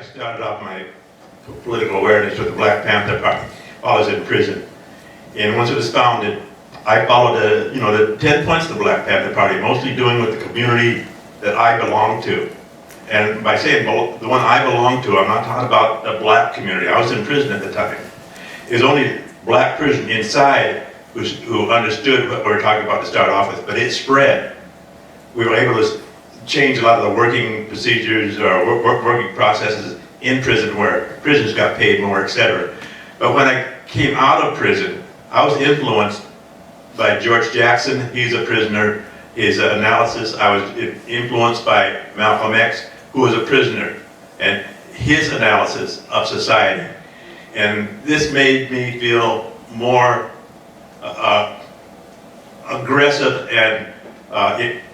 I started off my political awareness with the Black Panther Party while I was in prison. And once it was founded, I followed the 10 points of the Black Panther Party, mostly doing with the community that I belong to. And by saying the one I belong to, I'm not talking about the black community. I was in prison at the time. It was only black prison inside who understood what we were talking about to start off with, but it spread. We were able to change a lot of the working procedures or working processes in prison where prisoners got paid more, etc. But when I came out of prison, I was influenced by George Jackson. He's a prisoner. His analysis, I was influenced by Malcolm X, who was a prisoner, and his analysis of society. And this made me feel more aggressive and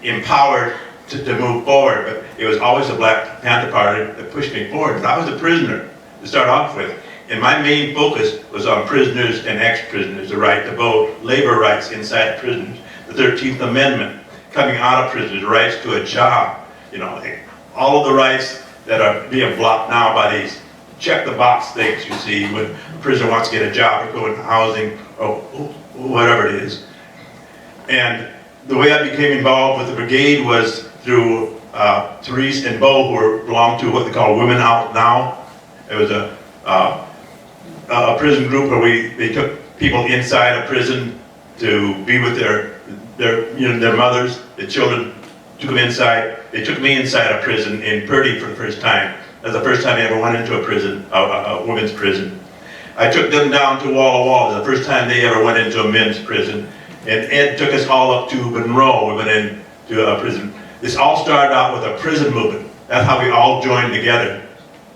empowered to move forward. But it was always the Black Panther Party that pushed me forward. But I was a prisoner to start off with. And my main focus was on prisoners and ex-prisoners, the right to vote, labor rights inside prisons, the 13th Amendment, coming out of prisons, rights to a job, all of the rights that are being blocked now by these check-the-box things you see when a prisoner wants to get a job or go into housing or whatever it is. And the way I became involved with the brigade was through Therese and Bo, who belonged to what they call Women Out Now. It was a prison group where they took people inside a prison to be with their mothers. The children took them inside. They took me inside a prison in Purdy for the first time. That was the first time I ever went into a prison, a women's prison. I took them down to Walla Walla. It was the first time they ever went into a men's prison. And Ed took us all up to Monroe. We went into a prison. This all started out with a prison movement. That's how we all joined together.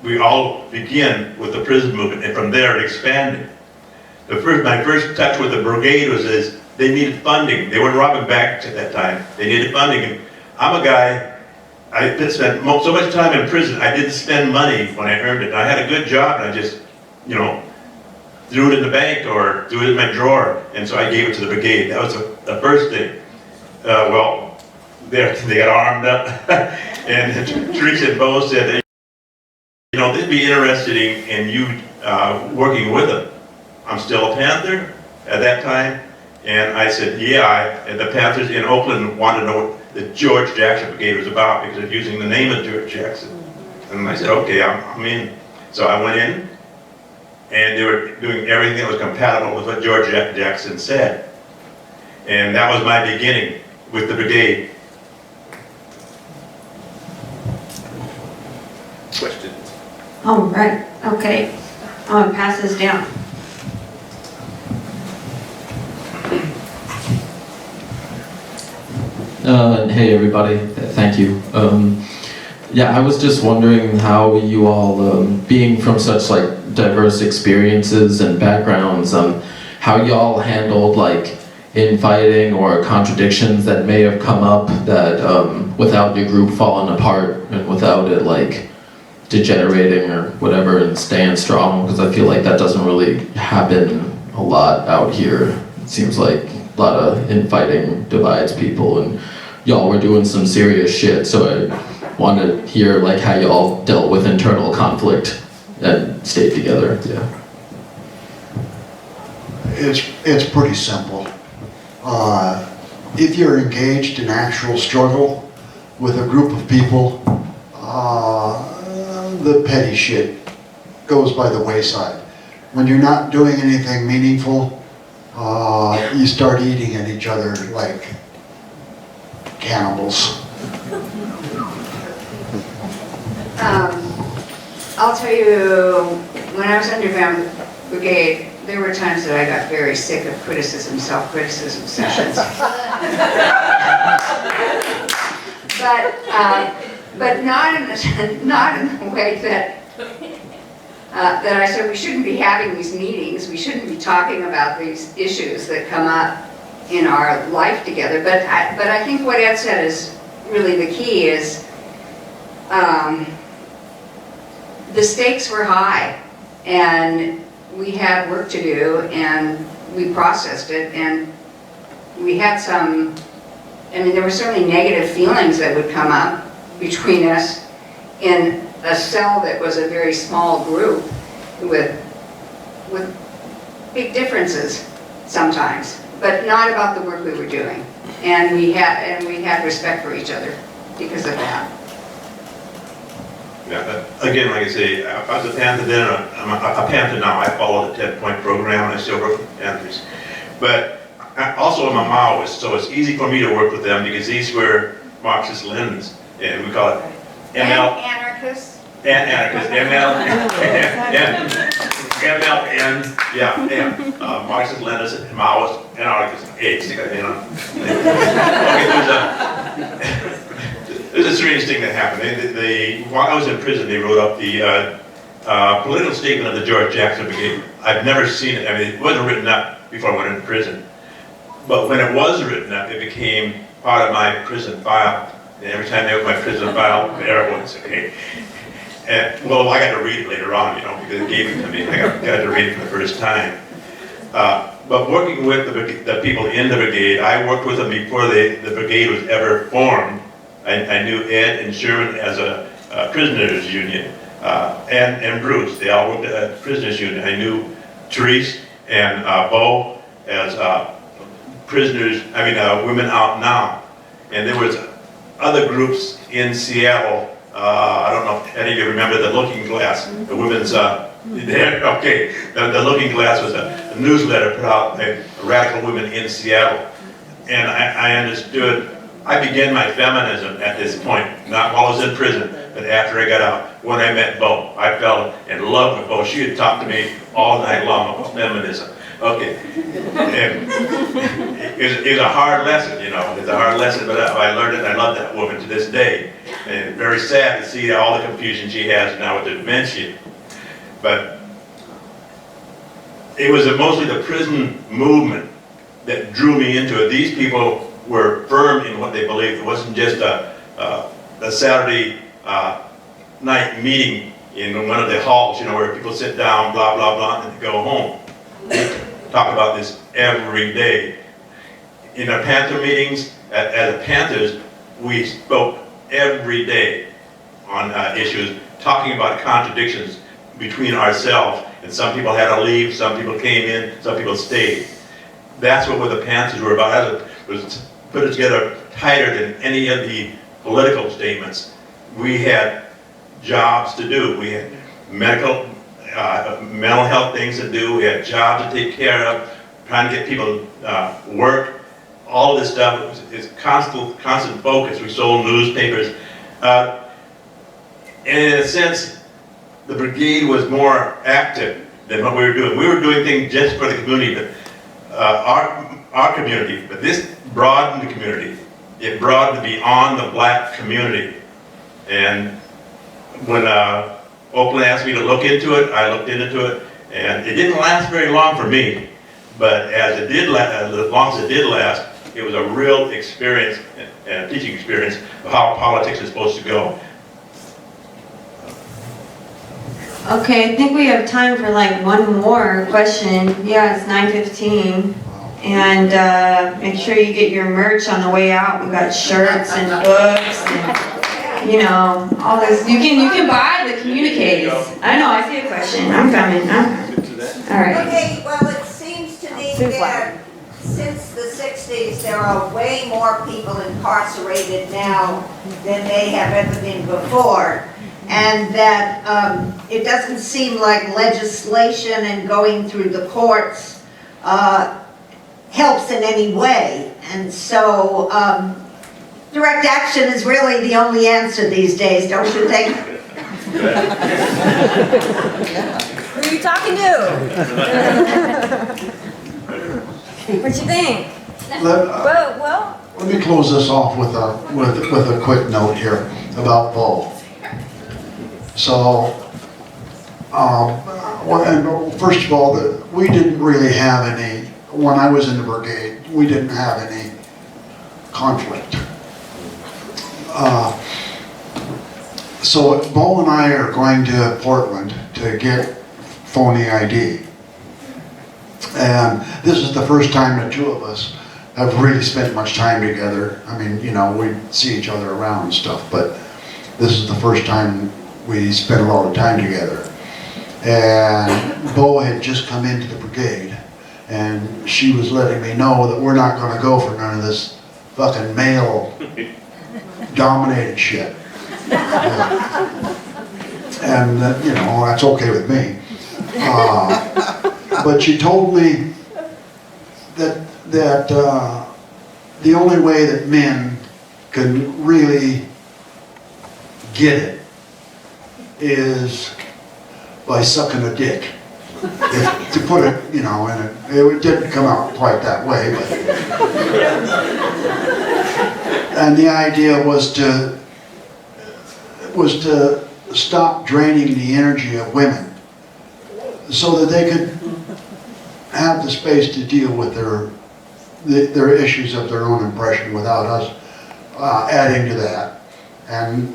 We all begin with the prison movement, and from there it expanded. My first touch with the brigade was this: they needed funding. They weren't robbing banks at that time. They needed funding. And I'm a guy, I spent so much time in prison, I didn't spend money when I earned it. I had a good job, and I just, threw it in the bank or threw it in my drawer, and so I gave it to the brigade. That was the first thing. They got armed up, and Teresa and Bo said, they'd be interested in you working with them. I'm still a Panther at that time, and I said, yeah, and the Panthers in Oakland wanted to know what the George Jackson Brigade was about because they're using the name of George Jackson. And I said, okay, I'm in. So I went in, and they were doing everything that was compatible with what George Jackson said. And that was my beginning with the brigade. Questions? Oh, right, okay. I'm gonna pass this down. Hey everybody, thank you. Yeah, I was just wondering how you all, being from such diverse experiences and backgrounds, how y'all handled infighting or contradictions that may have come up that without your group falling apart and without it degenerating or whatever and staying strong, because I feel like that doesn't really happen a lot out here. It seems like a lot of infighting divides people, and y'all were doing some serious shit, so I wanted to hear how y'all dealt with internal conflict and stayed together. Yeah. It's pretty simple. If you're engaged in actual struggle with a group of people, the petty shit goes by the wayside. When you're not doing anything meaningful, you start eating at each other like cannibals. I'll tell you, when I was underground brigade, there were times that I got very sick of criticism, self-criticism sessions. But not in the way that I said we shouldn't be having these meetings, we shouldn't be talking about these issues that come up in our life together. But I think what Ed said is really the key is the stakes were high, and we had work to do, and we processed it, and we had some, there were certainly negative feelings that would come up between us in a cell that was a very small group with big differences sometimes, but not about the work we were doing. And we had respect for each other because of that. Yeah, but again, like I say, I was a Panther then, I'm a Panther now. I follow the 10-point program, and I still work with Panthers. But also I'm a Maoist, so it's easy for me to work with them because these were Marxist-Leninists, and we call it ML. Anarchists? Anarchists, MLN, yeah, M. Marxist-Leninists, Maoist, anarchists, Okay, there's a strange thing that happened. While I was in prison, they wrote up the political statement of the George Jackson Brigade. I've never seen it. I mean, it wasn't written up before I went into prison. But when it was written up, it became part of my prison file. And every time they opened my prison file, there it was, okay. And, well, I got to read it later on, you know, because it gave it to me. I got to read it for the first time. But working with the people in the brigade, I worked with them before the brigade was ever formed. I knew Ed and Sherman as a prisoners union, and Bruce. They all worked at prisoners union. I knew Therese and Bo as prisoners, women out now. And there was other groups in Seattle. I don't know if any of you remember the Looking Glass, the women's, okay, the Looking Glass was a newsletter put out by radical women in Seattle. And I understood, I began my feminism at this point, not while I was in prison, but after I got out. When I met Bo, I fell in love with Bo. She had talked to me all night long about feminism. Okay, and it was a hard lesson, you know. It's a hard lesson, but I learned it, and I love that woman to this day. And very sad to see all the confusion she has now with dementia. But it was mostly the prison movement that drew me into it. These people were firm in what they believed. It wasn't just a Saturday night meeting in one of the halls, you know, where people sit down, blah, blah, blah, and they go home. They talk about this every day. In our Panther meetings, as the Panthers, we spoke every day on issues, talking about contradictions between ourselves. And some people had to leave, some people came in, some people stayed. That's what the Panthers were about. It was put together tighter than any of the political statements. We had jobs to do. We had mental health things to do. We had jobs to take care of, trying to get people work. All of this stuff is constant focus. We sold newspapers. And in a sense, the brigade was more active than what we were doing. We were doing things just for the community, but our community. But this broadened the community. It broadened beyond the black community. And when Oakland asked me to look into it, I looked into it, and it didn't last very long for me. But as long as it did last, it was a real experience and a teaching experience of how politics is supposed to go. Okay, I think we have time for like one more question. Yeah, it's 9:15. And make sure you get your merch on the way out. We got shirts and books and, you know, all this. You can buy the communiques. I know, I see a question. I'm coming. All right. Okay, well, it seems to me that since the 60s, there are way more people incarcerated now than they have ever been before. And that it doesn't seem like legislation and going through the courts helps in any way. And so direct action is really the only answer these days, don't you think? Who are you talking to? What you think? Well, let me close this off with a quick note here about Bo. So, first of all, we didn't really have any, when I was in the brigade, we didn't have any conflict. So Bo and I are going to Portland to get phony ID. And this is the first time the two of us have really spent much time together. I mean, you know, we see each other around and stuff, but this is the first time we spent a lot of time together. And Bo had just come into the brigade, and she was letting me know that we're not going to go for none of this fucking male-dominated shit. And you know, that's okay with me. But she told me that the only way that men can really get it is by sucking a dick. To put it, you know, and it didn't come out quite that way, but and the idea was to stop draining the energy of women so that they could have the space to deal with their issues of their own impression without us adding to that. And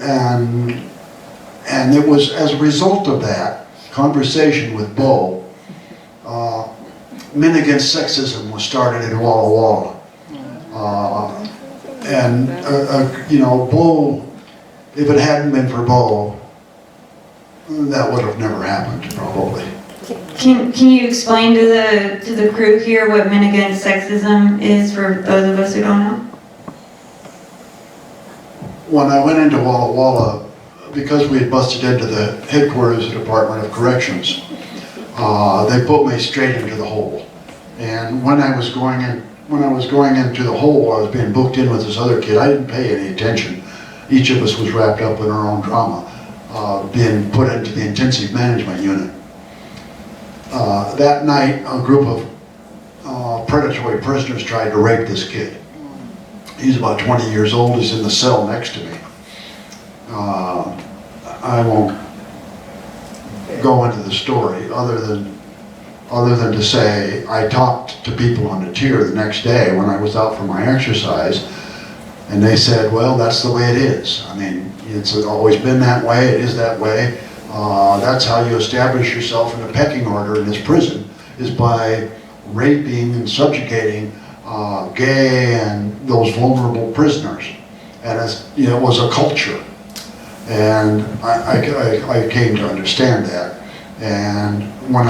it was as a result of that conversation with Bo, Men Against Sexism was started in Walla Walla. You know, Bo, if it hadn't been for Bo, that would have never happened, probably. Can you explain to the crew here what Men Against Sexism is for those of us who don't know? When I went into Walla Walla, because we had busted into the headquarters of the Department of Corrections, they put me straight into the hole. And when I was going into the hole, I was being booked in with this other kid. I didn't pay any attention. Each of us was wrapped up in our own drama, being put into the intensive management unit. That night, a group of predatory prisoners tried to rape this kid. He's about 20 years old. He's in the cell next to me. I won't go into the story other than to say I talked to people on the tier the next day when I was out for my exercise, and they said, well, that's the way it is. I mean, it's always been that way, it is that way. That's how you establish yourself in a pecking order in this prison, is by raping and subjugating gay and those vulnerable prisoners. And you know, it was a culture. And I came to understand that. And when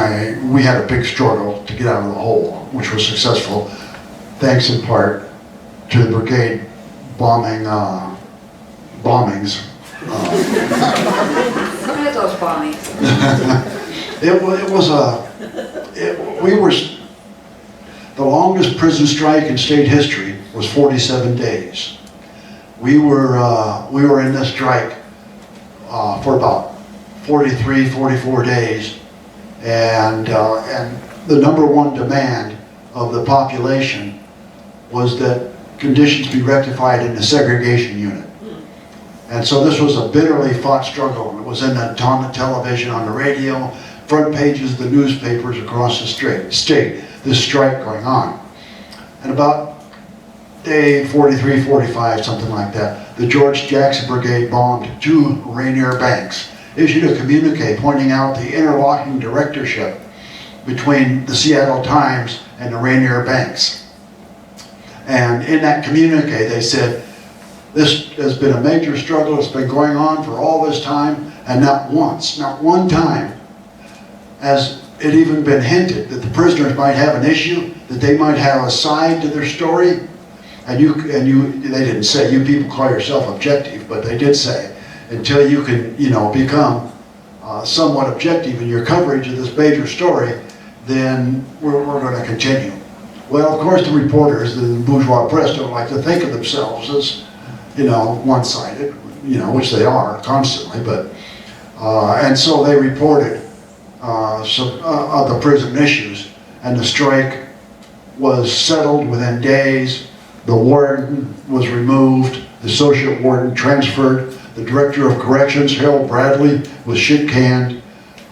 we had a big struggle to get out of the hole, which was successful, thanks in part to the brigade bombings. Look at those bombings. We were, the longest prison strike in state history was 47 days. We were in this strike for about 43, 44 days, and the number one demand of the population was that conditions be rectified in the segregation unit. And so this was a bitterly fought struggle. It was on the television, on the radio, front pages of the newspapers across the state, this strike going on. And about day 43, 45, something like that, the George Jackson Brigade bombed 2 Rainier banks, issued a communique pointing out the interlocking directorship between the Seattle Times and the Rainier banks. And in that communique they said, this has been a major struggle, it's been going on for all this time, and not once, not one time has it even been hinted that the prisoners might have an issue, that they might have a side to their story. And they didn't say, you people call yourself objective, but they did say, until you can, you know, become somewhat objective in your coverage of this major story, then we're going to continue. Well, of course, the reporters, the bourgeois press, don't like to think of themselves as, you know, one-sided, you know, which they are constantly, but, and so they reported some of the prison issues, and the strike was settled within days. The warden was removed, the associate warden transferred, the director of corrections, Harold Bradley, was shit-canned,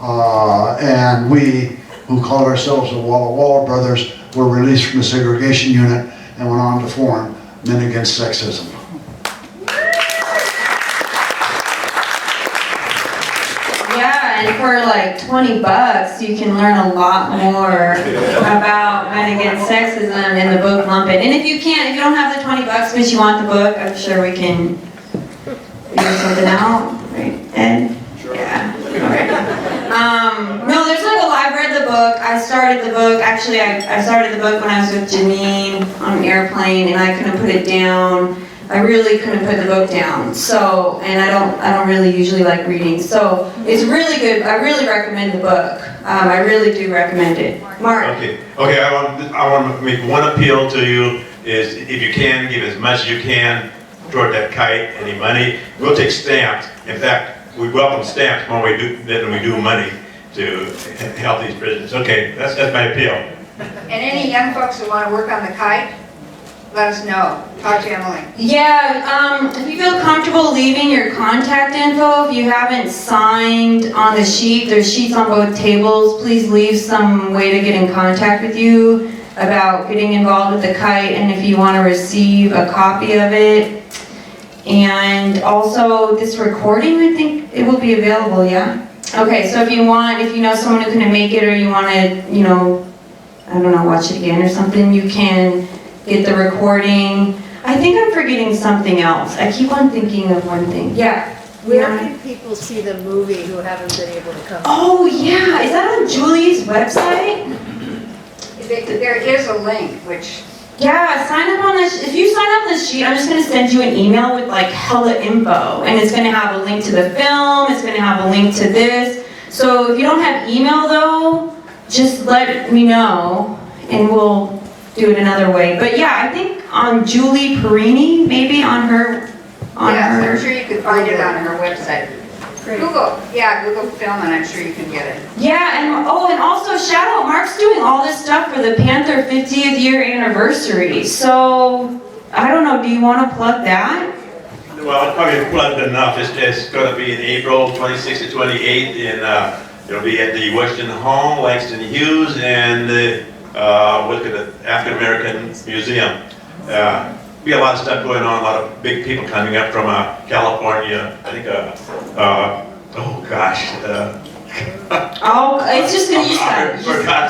and we, who called ourselves the Walla Walla Brothers, were released from the segregation unit and went on to form Men Against Sexism. Yeah, and for like $20, you can learn a lot more about Men Against Sexism in the book Lumpen. And if you don't have the $20 because you want the book, I'm sure we can figure something out, right, Ed? Sure. Yeah. No, there's like I've read the book. I started the book. Actually, I started the book when I was with Janine on an airplane, and I couldn't put it down. I really couldn't put the book down. So, and I don't really usually like reading. So it's really good. I really recommend the book. I really do recommend it. Mark. Okay. I want to make one appeal to you. Is if you can give as much as you can toward that Kite. Any money, we'll take stamps. In fact, we welcome stamps more than we do money to help these prisoners. Okay, that's my appeal. And any young folks who want to work on the Kite, let us know. Talk to Emily. Yeah, if you feel comfortable leaving your contact info, if you haven't signed on the sheet, there's sheets on both tables, please leave some way to get in contact with you about getting involved with the Kite, and if you want to receive a copy of it. And also this recording, I think it will be available, yeah? Okay, so if you know someone who couldn't make it, or you want to, I don't know, watch it again or something, you can get the recording. I think I'm forgetting something else. I keep on thinking of one thing. Yeah. Where can people see the movie who haven't been able to come? Oh yeah, is that on Julie's website? There is a link, which... Yeah, sign up on this. If you sign up on this sheet, I'm just going to send you an email with like hella info. And it's going to have a link to the film, it's going to have a link to this. So if you don't have email though, just let me know and we'll do it another way. But yeah, I think on Julie Perini, maybe on her. I'm sure you can find it on her website. Google Film, and I'm sure you can get it. Yeah, and also shout out, Mark's doing all this stuff for the Panther 50th year anniversary. So, I don't know, do you want to plug that? Well, I'll probably plugged enough. It's going to be in April 26th to 28th, it'll be at the Washington Hall, Langston Hughes, and the African American Museum. We got a lot of stuff going on, a lot of big people coming up from California. I think, It's just going to just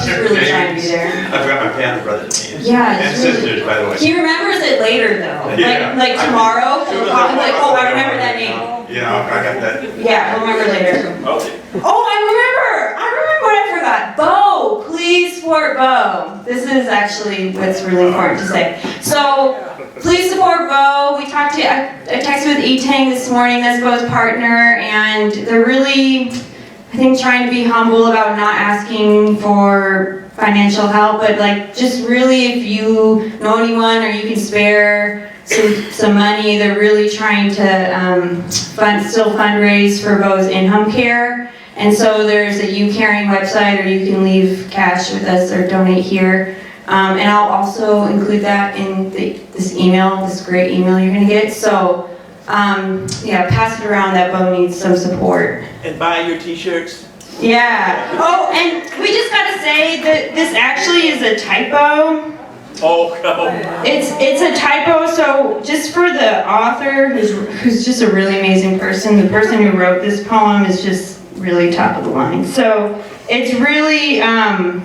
really trying to be there. I forgot my Panther brother's names. Yeah, and sisters, by the way. He remembers it later though. Yeah. Like tomorrow, he'll call him like, oh, I remember that name. Yeah, I got that. Yeah, he'll remember later. Okay. Oh, I remember what I forgot. Bo, please support Bo. This is actually what's really important to say. So, please support Bo. I texted with E-Tang this morning, that's Bo's partner, and they're really, I think, trying to be humble about not asking for financial help, but like, just really, if you know anyone or you can spare some money, they're really trying to still fundraise for Bo's in-home care. And so there's a You Caring website, or you can leave cash with us or donate here. And I'll also include that in this great email you're gonna get. So, yeah, pass it around that Bo needs some support. And buy your t-shirts. Yeah. Oh, and we just gotta say that this actually is a typo. Oh, no. It's a typo, so just for the author, who's just a really amazing person, the person who wrote this poem is just really top of the line. So it's really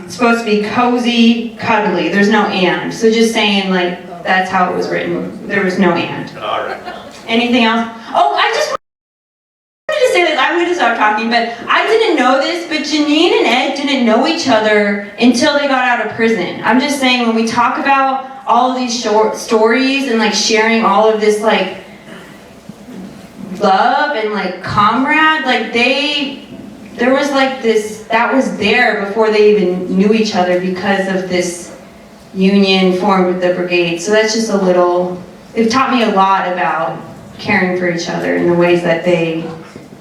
supposed to be cozy, cuddly. There's no and. So just saying, like, that's how it was written. There was no and. All right. Anything else? Oh, I just wanted to say this. I'm going to stop talking, but I didn't know this, but Janine and Ed didn't know each other until they got out of prison. I'm just saying, when we talk about all of these short stories and like sharing all of this like love and like comrade, like there was like this, that was there before they even knew each other because of this union formed with the brigade. So that's just a little, they've taught me a lot about caring for each other and the ways that they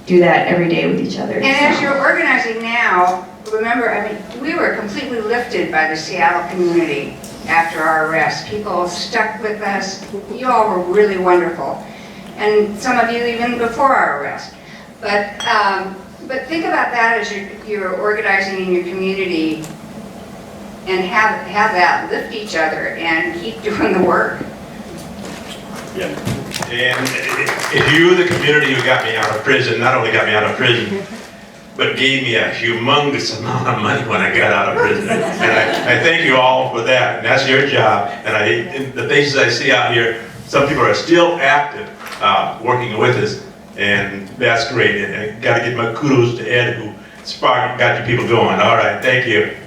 do that every day with each other. And as you're organizing now, remember, I mean, we were completely lifted by the Seattle community after our arrest. People stuck with us. You all were really wonderful. And some of you even before our arrest. But think about that as you're organizing in your community, and have that lift each other and keep doing the work. Yeah. And if you, the community who got me out of prison, not only got me out of prison, but gave me a humongous amount of money when I got out of prison. And I thank you all for that. And that's your job. And the faces I see out here, some people are still active, working with us. And that's great. And I got to give my kudos to Ed, who spark got you people going. All right, thank you.